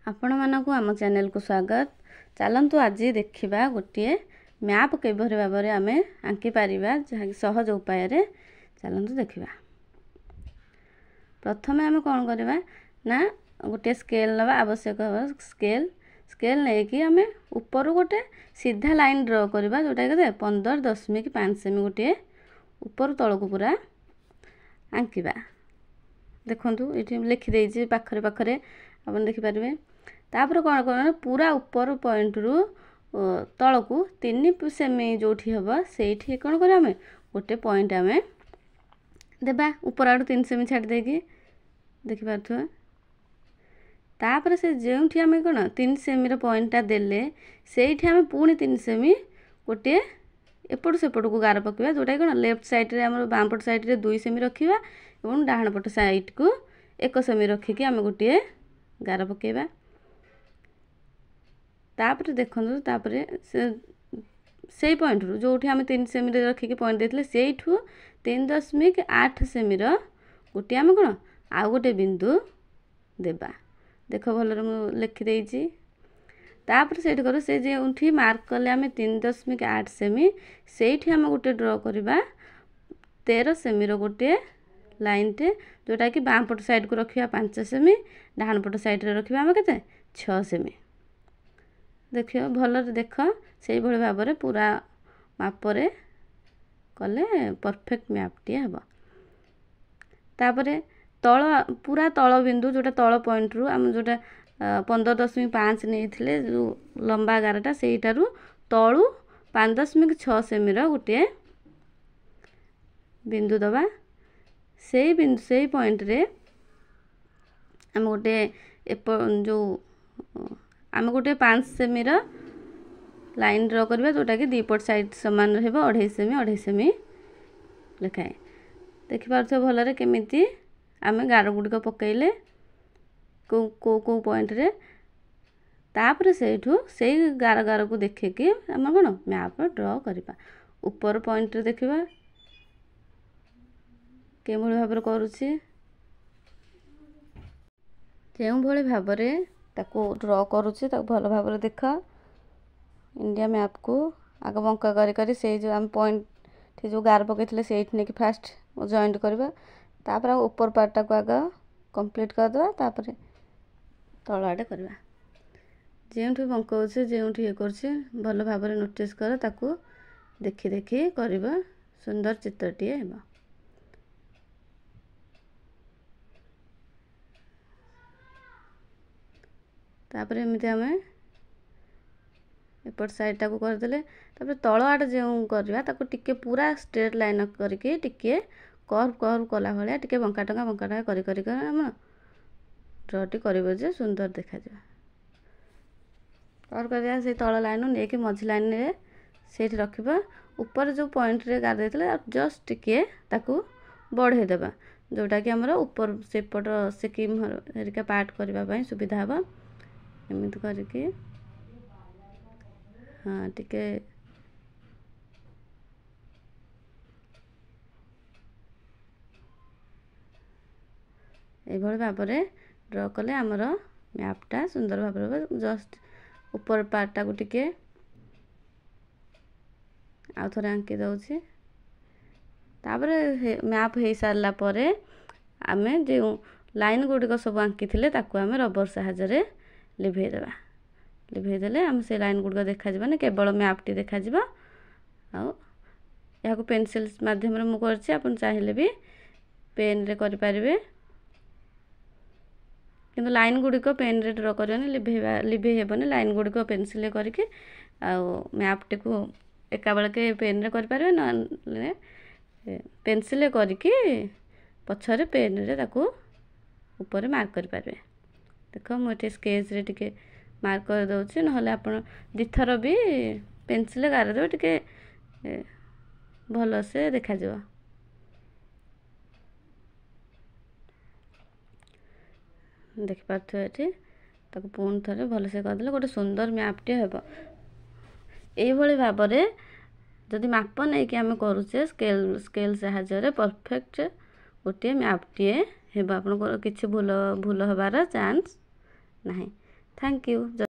आपण मानकु आम चैनल को स्वागत। चलतु आज देखा गोटे मैप किभली भाव में आम आंकी पारिबा जहाँ सहज उपाय रे चलतु देखा। प्रथम आम कौन करवा ना गोटे स्केल नवा आवश्यक स्केल स्केल नहीं कि आम ऊपर गोटे सीधा लाइन ड्र करवा जोटा के 15.5 सेमी गोटे ऊपर तल को पूरा आंकिबा। देखंतु ये लिखिदे पाखरे पाखरे अपन देखिपारे। तापर कौन कौन पूरा ऊपर पॉइंट रु तल को 3 सेमी जो हम से कौन कर गोटे पॉइंट आम देबा ऊपर आड़ 3 सेमी छाड़ देगी देखिपार। तापर से जो आम कौन 3 सेमी पॉइंटा देले से आम पुणी 3 सेमी गोटे एपट सेपट को गार पकड़ा जोटा कौन लेफ्ट साइड रे आम बामपट साइड रे 2 सेमी रखा और डाहाण पट साइड को 1 सेमी रखिकी आम गोटे गार पकेबा। तापर देखो तापर से पॉइंट रु जो आम 3 सेमी रखिकी पॉइंट देते से 3.8 सेमी गोटे आम कौन आउ गोटे बिंदु देबा। देख भल लिखिदे। तापर से कर से जो मार्क कले आम 3.8 सेमी से आम गोटे ड्र करवा 13 सेमी गोटे लाइन टे जोटा कि बाम पट साइड को रखा 5 सेमी डाहाण पट साइड रे रखा आम के 6 सेमी। देख भल देख से भाव में पूरा मापरे कले परफेक्ट मैपटे हम। तापर तल पूरा तल बिंदु जोटा तल पॉइंट रु आम जोटा 15.5 नहीं जो लंबा गारटा से तलू 5.6 सेमी गोटे बिंदु दबा। से बिंदु से पॉइंट रे आम गोटे जो आम गोटे 5 सेमी लाइन ड्र करवा जोटा कि 2 पट साइड सामान रही 2.5 सेमी लिखाए। देखिपार भल केमी आम गार गुड़िक पकईले को पॉइंट रे। तापर से गार गार को देखिकी आम कौन मैप ड्र करवा। ऊपर पॉइंट रे देखा के भाव करुँचे जो भाव में ताको ड्र करुँचे भल भाव देख। इंडिया मैप को आग बंका करी से जो आम पॉइंट जो गार पकई से नहीं फास्ट जॉइंट करवा। तापर ऊपर पार्टा को आग कंप्लीट करदे तापर तल आड़े करवा। जो बंकाउे जो ये कर भल भाव में नोटिस कर ताको देखी देखी करवा सुंदर चित्रटीए हेबा। तापर एमती आम एपट साइडटा को करदे तापर तल आड़ जो करवा ताको टिके पूरा स्ट्रेट लाइन करके टिके कर्व कर्व कला भाया टिके बंका टंका करी आम ड्रटी कर सुंदर देखा। कर्व कर से तल लाइन नहीं मझी लाइन रे से रखा ऊपर जो पॉइंट रे गार देते जस्ट टिके ताको बढ़े देबा जोटा कि आमर ऊपर सेपट सिक्किम हेरिका पार्ट करने सुविधा हम। एमती करके हाँ टिके भाव में ड्र कले आमर मैपटा सुंदर भाव में जस्ट ऊपर पार्टा को टिके आउ थे आंकी दौचे। तापर मैप हो सारा पर आम जो लाइन गुड़िक सब आंकी थे आम रबर साहाय्य लिभेदेबा। लिभेदेले आम से लाइन गुड़िक देखा केवल मैपटी देखा आ पेनसिल माध्यम मुझे आप चाहिए भी पेन रे करें किंतु लाइन गुड़िक पेन रे ड्र कर लिभे हेबनी लाइन गुड़िक पेनसिल करके मैपटी को एका बेलके पेन रे करें ना पेनसिल करके पछरे पेन रे ताको ऊपर मार्क करें। देख मुझे स्केच रे टिके मार्क कर दउछि नहले आपण दिथर भी पेनसिल गार देबे टिके भल से देखा जावा। देख पारथो एठी ताको पुन थरे भल से कर देले गोटे सुंदर मैपटे हेबो। एई भली भाव रे जदि माप नै कि आमे करूचे स्केल साहाय्य रे परफेक्ट गोटे मैपटे हेबो। आपण किछि भूल हबार चांस नहीं। Thank you.